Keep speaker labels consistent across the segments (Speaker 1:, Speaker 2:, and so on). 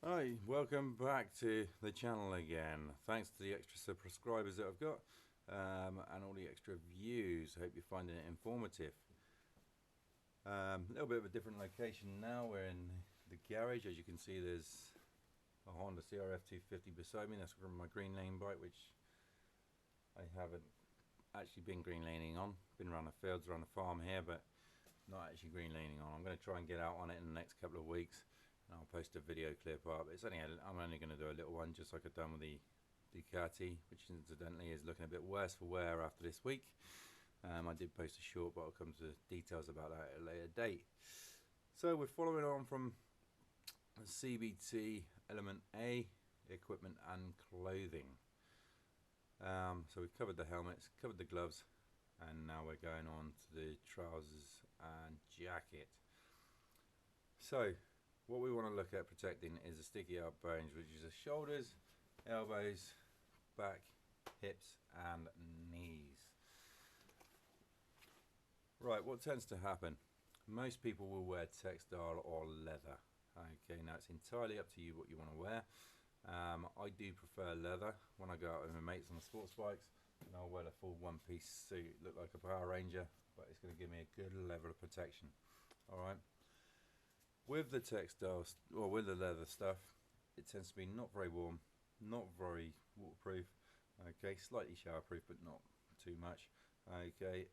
Speaker 1: Hi, welcome back to the channel again. Thanks to the extra subscribers that I've got and all the extra views. I hope you're finding it informative. A little bit of a different location now. We're in the garage. As you can see, there's a Honda CRF 250 beside me. That's from my green lane bike, which I haven't actually been green laning on. Been around the fields, around the farm here, but not actually green laning on. I'm going to try and get out on it in the next couple of weeks. And I'll post a video clip up. I'm only going to do a little one, just like I've done with the Ducati, which incidentally is looking a bit worse for wear after this week. I did post a short, but I'll come to details about that at a later date. So we're following on from CBT Element A, equipment and clothing. So we've covered the helmets, covered the gloves, and now we're going on to the trousers and jacket. So what we want to look at protecting is the sticky out bones, which is the shoulders, elbows, back, hips and knees. Right, what tends to happen? Most people will wear textile or leather. Okay, now it's entirely up to you what you want to wear. I do prefer leather when I go out with my mates on the sports bikes, and I'll wear a full one-piece suit, look like a Power Ranger, but it's going to give me a good level of protection. Alright. With the textiles, or with the leather stuff, it tends to be not very warm, not very waterproof, okay, slightly showerproof but not too much, okay.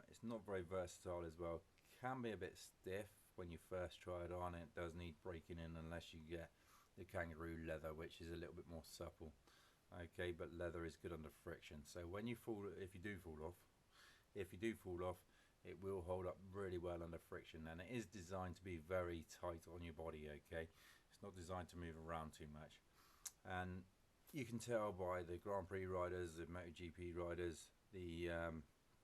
Speaker 1: It's not very versatile as well, can be a bit stiff when you first try it on. It does need breaking in unless you get the kangaroo leather, which is a little bit more supple, okay, but leather is good under friction. So when you fall, if you do fall off, it will hold up really well under friction, and it is designed to be very tight on your body, okay. It's not designed to move around too much, and you can tell by the Grand Prix riders, the MotoGP riders, the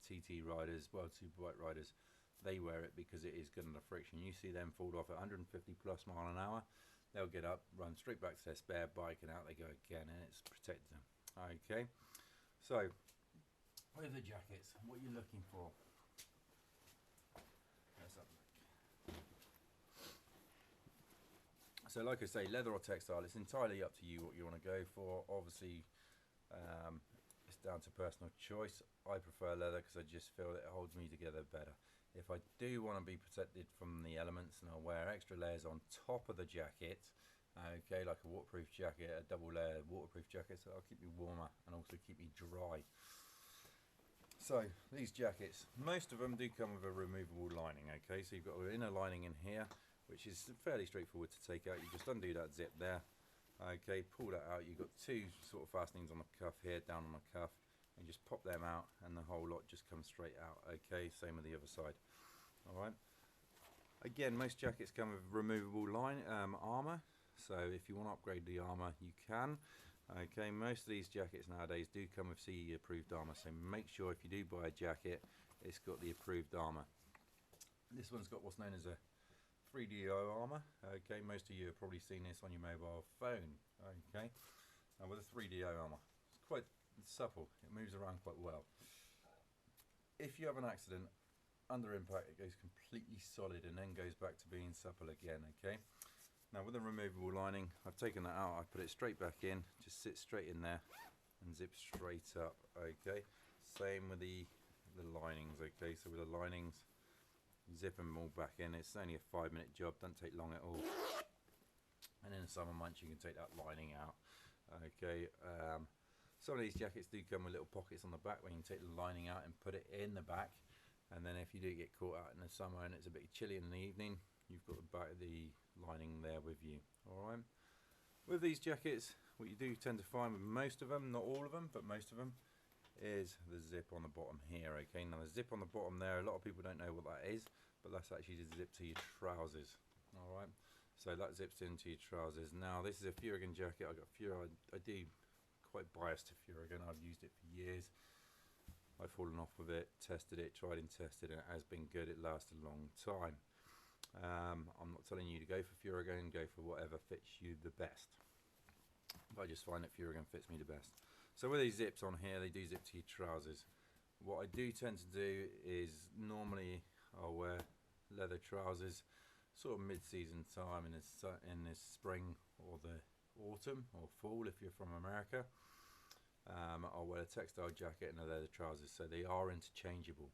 Speaker 1: TT riders, World Superbike riders, they wear it because it is good under friction. You see them fall off at 150 plus mile an hour, they'll get up, run straight back to their spare bike, and out they go again, and it's protected them. Okay, so with the jackets, what you're looking for. So like I say, leather or textile, it's entirely up to you what you want to go for. Obviously it's down to personal choice. I prefer leather because I just feel that it holds me together better. If I do want to be protected from the elements, and I'll wear extra layers on top of the jacket, okay, like a waterproof jacket, a double layer waterproof jacket, so that'll keep me warmer and also keep me dry. So these jackets, most of them do come with a removable lining, okay, so you've got an inner lining in here, which is fairly straightforward to take out. You just undo that zip there, okay, pull that out. You've got two sort of fastenings on the cuff here, down on the cuff, and just pop them out and the whole lot just comes straight out, okay, same with the other side. Alright, again, most jackets come with removable armour, so if you want to upgrade the armour you can. Okay, most of these jackets nowadays do come with CE approved armour, so make sure if you do buy a jacket it's got the approved armour. This one's got what's known as a 3DO armour, okay, most of you have probably seen this on your mobile phone, okay, and with a 3DO armour, it's quite supple, it moves around quite well. If you have an accident, under impact it goes completely solid and then goes back to being supple again, okay. Now with the removable lining, I've taken that out, I put it straight back in, just sits straight in there and zips straight up, okay. Same with the linings, okay, so with the linings, zip them all back in. It's only a 5-minute job, doesn't take long at all. And in the summer months you can take that lining out, okay. Some of these jackets do come with little pockets on the back where you can take the lining out and put it in the back, and then if you do get caught out in the summer and it's a bit chilly in the evening, you've got the back of the lining there with you. Alright, with these jackets, what you do tend to find with most of them, not all of them, but most of them, is the zip on the bottom here, okay. Now the zip on the bottom there, a lot of people don't know what that is, but that's actually the zip to your trousers. Alright, so that zips into your trousers. Now this is a Furigan jacket. I do quite biased to Furigan, I've used it for years. I've fallen off with it, tested it, tried and tested it, it has been good, it lasts a long time. I'm not telling you to go for Furigan, go for whatever fits you the best, but I just find that Furigan fits me the best. So with these zips on here, they do zip to your trousers. What I do tend to do is normally I'll wear leather trousers sort of mid-season time in this spring or the autumn or fall if you're from America. I'll wear a textile jacket and a leather trousers, so they are interchangeable.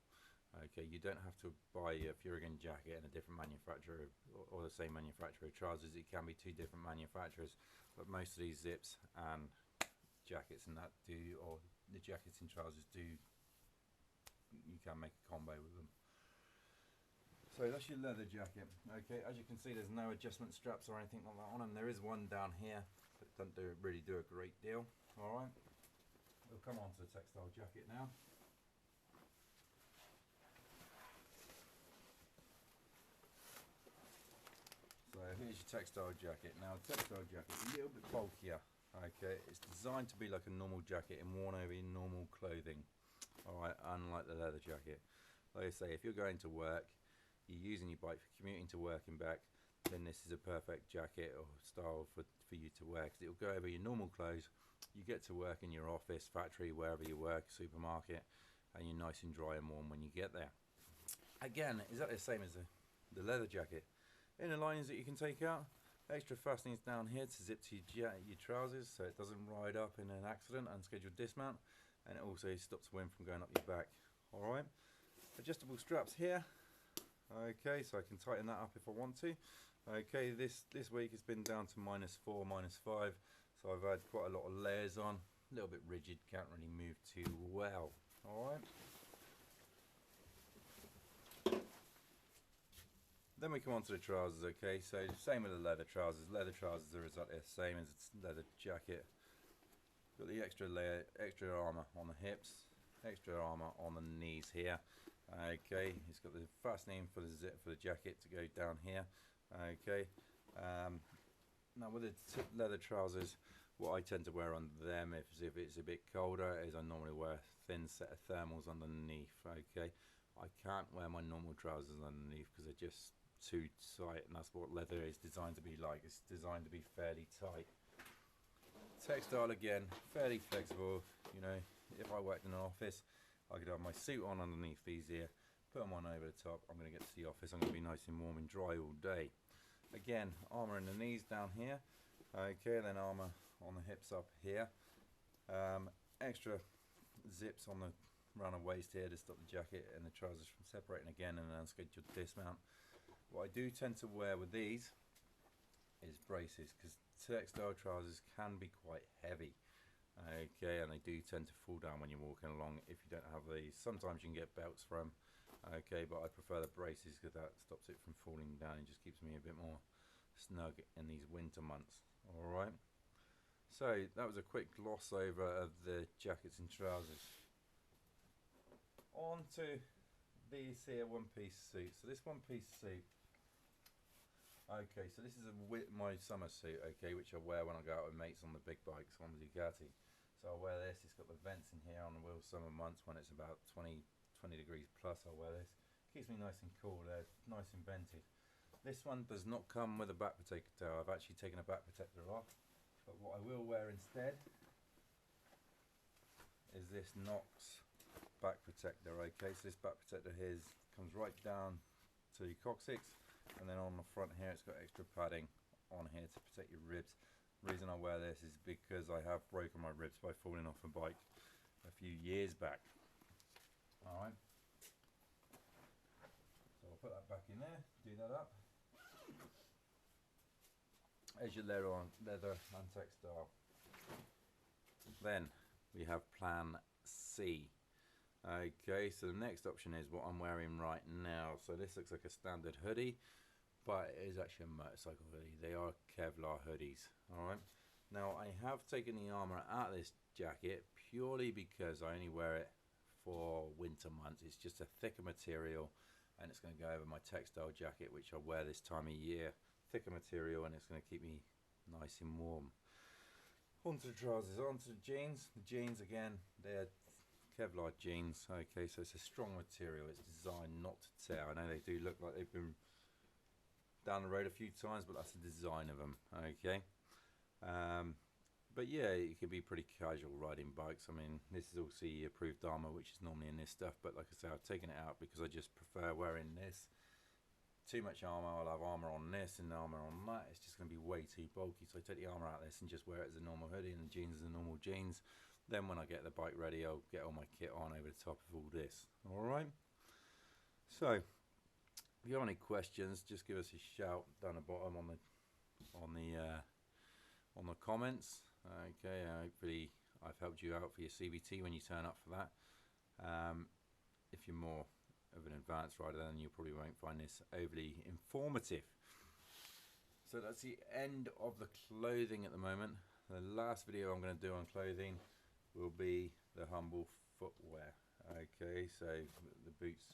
Speaker 1: Okay, you don't have to buy a Furigan jacket and a different manufacturer or the same manufacturer of trousers. It can be two different manufacturers, but most of these zips and jackets and that do, or the jackets and trousers do, you can make a combo with them. So that's your leather jacket. Okay, as you can see, there's no adjustment straps or anything like that on them. There is one down here, but it doesn't really do a great deal. All right, we'll come on to the textile jacket now. So here's your textile jacket. Now, the textile jacket is a little bit bulkier. Okay, it's designed to be like a normal jacket and worn over your normal clothing. All right, unlike the leather jacket. Like I say, if you're going to work, you're using your bike for commuting to work and back, then this is a perfect jacket or style for you to wear, because it'll go over your normal clothes. You get to work in your office, factory, wherever you work, supermarket, and you're nice and dry and warm when you get there. Again, exactly the same as the leather jacket. Inner linings that you can take out, extra fastenings down here to zip to your trousers so it doesn't ride up in an accident, unscheduled dismount, and it also stops wind from going up your back. Alright, adjustable straps here. Okay, so I can tighten that up if I want to. Okay, this week it's been down to -4, -5, so I've had quite a lot of layers on, a little bit rigid, can't really move too well. Alright. Then we come on to the trousers. Okay, so same with the leather trousers. Leather trousers are exactly the same as its leather jacket. Got the extra layer, extra armour on the hips, extra armour on the knees here. Okay, it's got the fastening for the zip for the jacket to go down here. Okay, now with the leather trousers, what I tend to wear on them, if it's a bit colder, is I normally wear a thin set of thermals underneath. Okay, I can't wear my normal trousers underneath because they're just too tight, and that's what leather is designed to be like. It's designed to be fairly tight. Textile again, fairly flexible. You know, if I worked in an office, I could have my suit on underneath these here, put them on over the top. I'm going to get to the office, I'm going to be nice and warm and dry all day. Again, armour in the knees down here. Okay, then armour on the hips up here. Extra zips on the around the waist here to stop the jacket and the trousers from separating again in an unscheduled dismount. What I do tend to wear with these is braces, because textile trousers can be quite heavy. Okay, and they do tend to fall down when you're walking along if you don't have these. Sometimes you can get belts for them. Okay, but I prefer the braces because that stops it from falling down and just keeps me a bit more snug in these winter months. Alright, so that was a quick gloss over of the jackets and trousers. On to these here one-piece suits. So this one-piece suit, okay, so this is my summer suit, okay, which I wear when I go out with mates on the big bikes on the Ducati. So I wear this. It's got the vents in here on the wheel summer months when it's about 20 degrees plus. I wear this. Keeps me nice and cool there, nice and vented. This one does not come with a back protector. I've actually taken a back protector off, but what I will wear instead is this Knox back protector. Okay, so this back protector here comes right down to your coccyx, and then on the front here it's got extra padding on here to protect your ribs. The reason I wear this is because I have broken my ribs by falling off a bike a few years back. Alright, so I'll put that back in there, do that up. There's your leather and textile. Then we have plan C. Okay, so the next option is what I'm wearing right now. So this looks like a standard hoodie, but it is actually a motorcycle hoodie. They are Kevlar hoodies. Alright, now I have taken the armour out of this jacket purely because I only wear it for winter months. It's just a thicker material, and it's going to go over my textile jacket, which I wear this time of year. Thicker material, and it's going to keep me nice and warm. Onto the trousers, onto the jeans. The jeans again, they're Kevlar jeans. Okay, so it's a strong material. It's designed not to tear. I know they do look like they've been down the road a few times, but that's the design of them. Okay, but yeah, it can be pretty casual riding bikes. I mean, this is all CE approved armor, which is normally in this stuff, but like I say, I've taken it out because I just prefer wearing this too much armour. I'll have armour on this and armour on that. It's just going to be way too bulky. So I take the armour out of this and just wear it as a normal hoodie, and the jeans as a normal jeans. Then when I get the bike ready, I'll get all my kit on over the top of all this. Alright. So if you have any questions, just give us a shout down the bottom on the comments. Okay, hopefully I've helped you out for your CBT when you turn up for that. If you're more of an advanced rider, then you probably won't find this overly informative. So that's the end of the clothing at the moment. The last video I'm going to do on clothing will be the humble footwear. Okay, so the boots,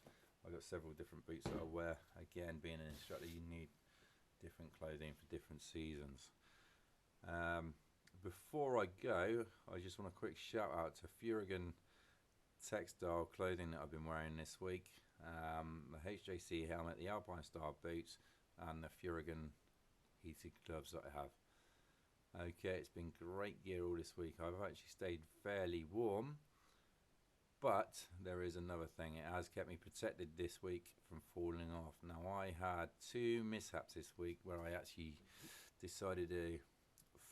Speaker 1: I've got several different boots that I wear. Again, being an instructor, you need different clothing for different seasons. Before I go, I just want a quick shout out to Furigan textile clothing that I've been wearing this week. The HJC helmet, the Alpine style boots, and the Furigan heated gloves that I have. Okay, it's been great gear all this week. I've actually stayed fairly warm, but there is another thing. It has kept me protected this week from falling off. Now, I had 2 mishaps this week where I actually decided to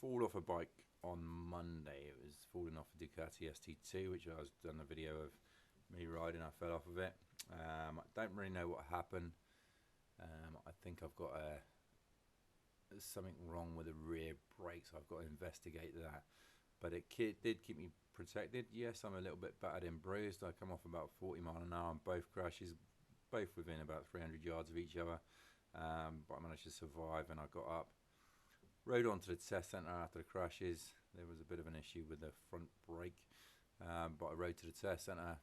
Speaker 1: fall off a bike on Monday. It was falling off a Ducati ST2, which I was done a video of me riding. I fell off of it. I don't really know what happened. I think I've got something wrong with the rear brakes. I've got to investigate that. But it did keep me protected. Yes, I'm a little bit battered and bruised. I come off about 40 miles an hour on both crashes, both within about 300 yards of each other. But I managed to survive, and I got up. Rode on to the test centre after the crashes. There was a bit of an issue with the front brake, but I rode to the test centre.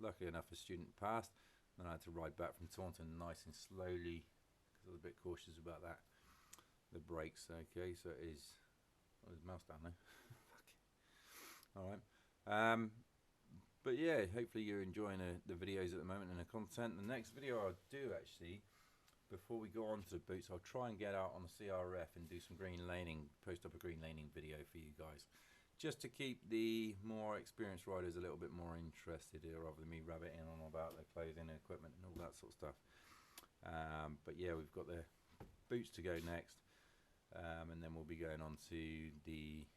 Speaker 1: Luckily enough, a student passed. Then I had to ride back from Taunton nice and slowly because I was a bit cautious about that. The brakes, okay, so it is. Oh, there's a mouse down there. Alright. But yeah, hopefully you're enjoying the videos at the moment and the content. The next video I'll do, actually, before we go on to the boots, I'll try and get out on the CRF and do some green laning, post up a green laning video for you guys, just to keep the more experienced riders a little bit more interested here, rather than me rabbiting on about the clothing and equipment and all that sort of stuff. But yeah, we've got the boots to go next, and then we'll be going on to the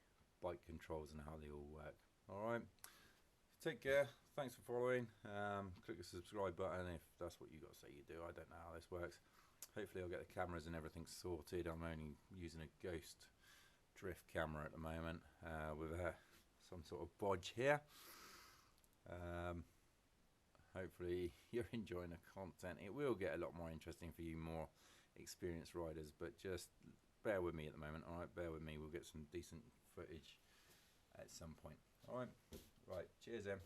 Speaker 1: bike controls and how they all work. Alright, take care, thanks for following. Click the subscribe button if that's what you got to say you do. I don't know how this works. Hopefully I'll get the cameras and everything sorted. I'm only using a ghost drift camera at the moment, with some sort of bodge here. Hopefully you're enjoying the content. It will get a lot more interesting for you more experienced riders, but just bear with me at the moment. Alright, bear with me. We'll get some decent footage at some point. Alright, right, cheers then.